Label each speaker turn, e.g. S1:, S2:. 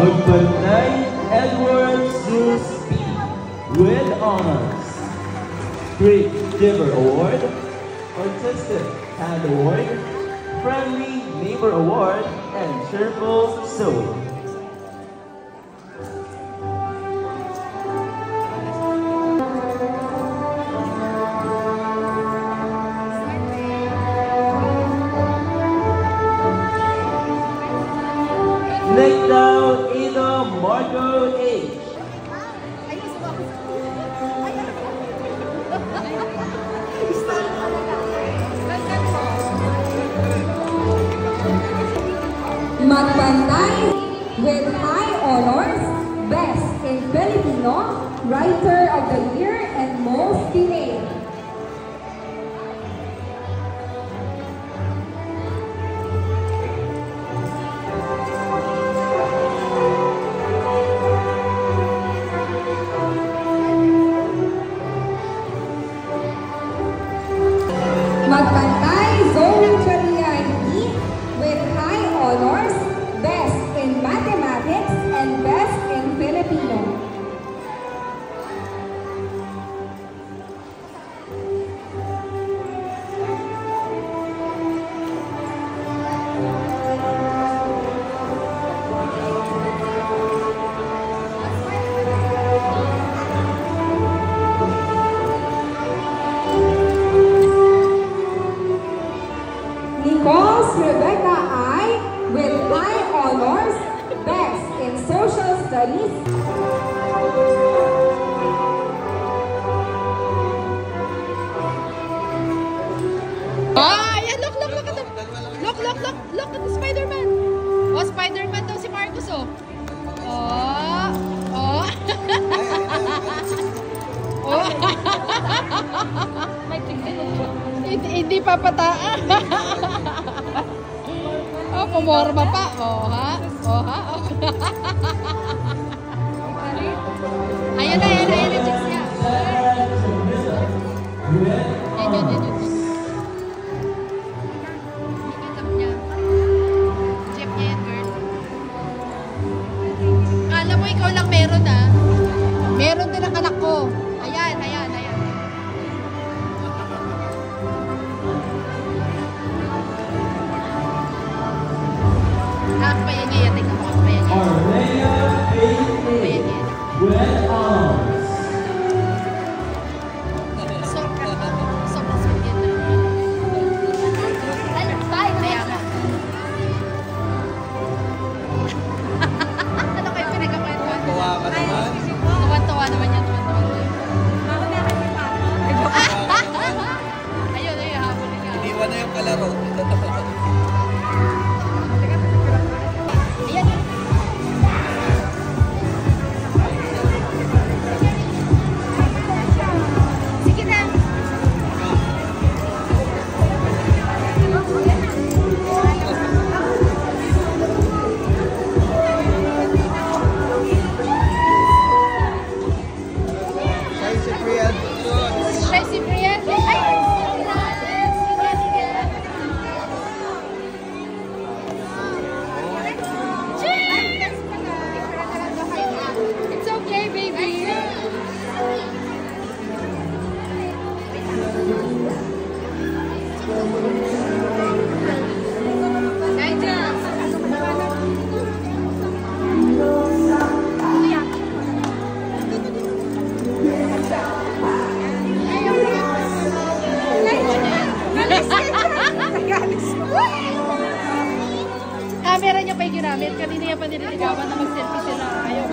S1: Magbantay Edward Zeus P. with honors. Great Giver Award, Artistic Hand Award, Friendly Neighbor Award, and Cheerful Soul. Nickdown Ida Marco H.
S2: Magbantay with high honors, Best in Filipino, Writer of the Year, and Most Delayed. Magbantay Zoe Charia with high honors, Best in Mathematics and Best in Filipino. Nichols Rebecca I with high honors, Best in Social Studies.
S3: Ayan, look at the Spider-Man. Oh, Spider-Man daw si Marcus, oh. Oh. Hindi pa pataan. Oh, pumorma pa. Oh, ha? Ayan na, yung chicks niya. Yan. Nakita mo niya. Jeep niya yan, girl. Kala mo ikaw lang meron, ha? Meron din ang anak ko. Ayan. Kakpayan niya yan. Tingnan mo, kakpayan niya.
S1: Arlea
S3: Kakpayan niya.
S1: with honors.
S3: Sobrang sweet yan. Kaya nga. Ano kayo pinagkakwentuhan? Tuwan-tuwa naman yan. Ayun, habol niya.
S4: Iniwan na yung kalaro.
S3: Ayan. Sige na. Siya si Brian. Ay! It's okay, baby. Camera niya pa yung ginamit. Kanina niya pa nililigawan na mag-selfie sila. Ayaw.